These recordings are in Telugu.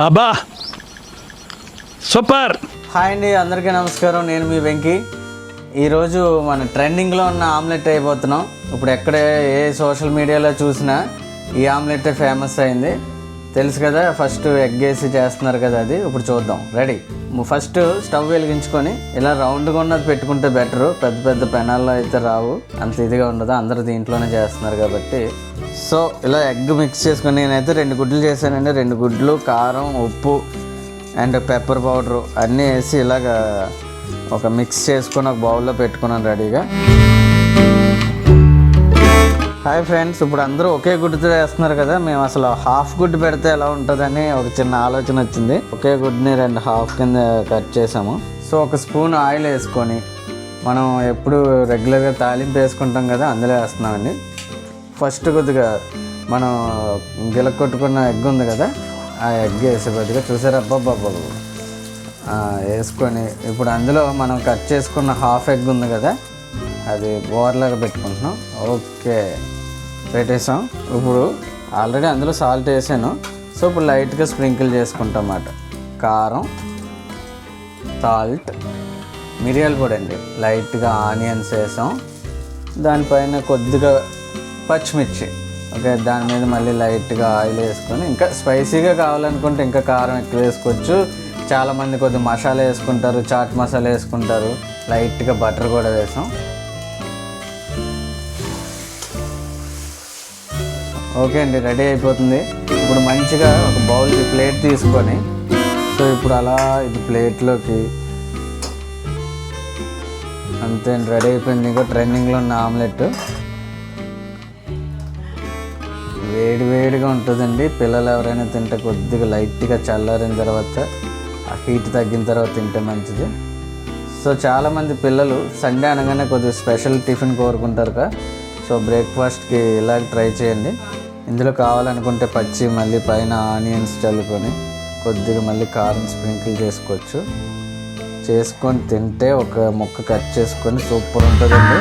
అబ్బా సూపర్. హాయ్ అండి, అందరికీ నమస్కారం. నేను మీ వెంకీ. ఈరోజు మన ట్రెండింగ్లో ఉన్న ఆమ్లెట్ అయిపోతున్నాం. ఇప్పుడు ఎక్కడ ఏ సోషల్ మీడియాలో చూసినా ఈ ఆమ్లెట్ ఫేమస్ అయింది, తెలుసు కదా. ఫస్ట్ ఎగ్ వేసి చేస్తున్నారు కదా, అది ఇప్పుడు చూద్దాం. రెడీ. ఫస్ట్ స్టవ్ వెలిగించుకొని ఇలా రౌండ్గా ఉన్నది పెట్టుకుంటే బెటరు. పెద్ద పెద్ద పెనాల్లో అయితే రావు, అంత ఇదిగా ఉండదు. అందరూ దీంట్లోనే చేస్తున్నారు కాబట్టి. సో ఇలా ఎగ్ మిక్స్ చేసుకొని నేనైతే 2 గుడ్లు చేశానండి. 2 గుడ్లు, కారం, ఉప్పు అండ్ పెప్పర్ పౌడరు అన్నీ వేసి ఇలాగ ఒక మిక్స్ చేసుకొని ఒక బౌల్లో పెట్టుకున్నాను రెడీగా. హాయ్ ఫ్రెండ్స్, ఇప్పుడు అందరూ ఒకే గుడ్డుతో వేస్తున్నారు కదా. మేము అసలు హాఫ్ గుడ్డు పెడితే ఎలా ఉంటుందని ఒక చిన్న ఆలోచన వచ్చింది. ఒకే గుడ్డుని 2 హాఫ్ కింద కట్ చేసాము. సో ఒక స్పూన్ ఆయిల్ వేసుకొని, మనం ఎప్పుడు రెగ్యులర్గా తాలింపు వేసుకుంటాం కదా, అందులో వేస్తున్నామండి. ఫస్ట్ కొద్దిగా మనం గిలకొట్టుకున్న ఎగ్ ఉంది కదా, ఆ ఎగ్ వేసే కొద్దిగా చూసారా, అబ్బాబ్బాబ్బా వేసుకొని ఇప్పుడు అందులో మనం కట్ చేసుకున్న హాఫ్ ఎగ్ ఉంది కదా, అది బోర్లాగా పెట్టుకుంటున్నాం. ఓకే, పెట్టేసాం. ఇప్పుడు ఆల్రెడీ అందులో సాల్ట్ వేసాను. సో ఇప్పుడు లైట్గా స్ప్రింకిల్ చేసుకుంటాం అన్నమాట. కారం, సాల్ట్, మిరియాల పొడి అండి, లైట్గా ఆనియన్స్ వేసాం. దానిపైన కొద్దిగా పచ్చిమిర్చి. ఓకే, దాని మీద మళ్ళీ లైట్గా ఆయిల్ వేసుకొని, ఇంకా స్పైసీగా కావాలనుకుంటే ఇంకా కారం ఎక్కువ వేసుకోవచ్చు. చాలామంది కొద్దిగా మసాలా వేసుకుంటారు, చాట్ మసాలా వేసుకుంటారు. లైట్గా బటర్ కూడా వేసాం. ఓకే అండి, రెడీ అయిపోతుంది. ఇప్పుడు మంచిగా ఒక బౌల్కి ప్లేట్ తీసుకొని, సో ఇప్పుడు అలా ఇది ప్లేట్లోకి అంతే రెడీ అయిపోయింది. ఇంకా ట్రెండింగ్లో ఉన్న ఆమ్లెట్ వేడి వేడిగా ఉంటుందండి. పిల్లలు ఎవరైనా తింటే కొద్దిగా లైట్గా చల్లారిన తర్వాత, ఆ హీట్ తగ్గిన తర్వాత తింటే మంచిది. సో చాలామంది పిల్లలు సండే అనగానే కొద్దిగా స్పెషల్ టిఫిన్ కోరుకుంటారు కదా. సో బ్రేక్ఫాస్ట్కి ఇలాగ ట్రై చేయండి. ఇందులో కావాలనుకుంటే పచ్చి మళ్ళీ పైన ఆనియన్స్ చల్లుకొని కొద్దిగా మళ్ళీ కారం స్ప్రింకిల్ చేసుకోవచ్చు. చేసుకొని తింటే ఒక ముక్క కట్ చేసుకొని సూపర్ ఉంటుందండి.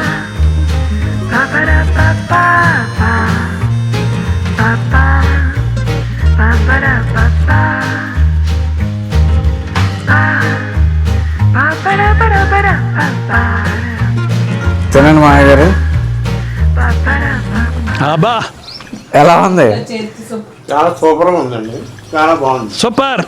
తినండి మాయ గారు. అబ్బా ఎలా ఉంది? చాలా సూపర్గా ఉందండి, చాలా బాగుంది, సూపర్.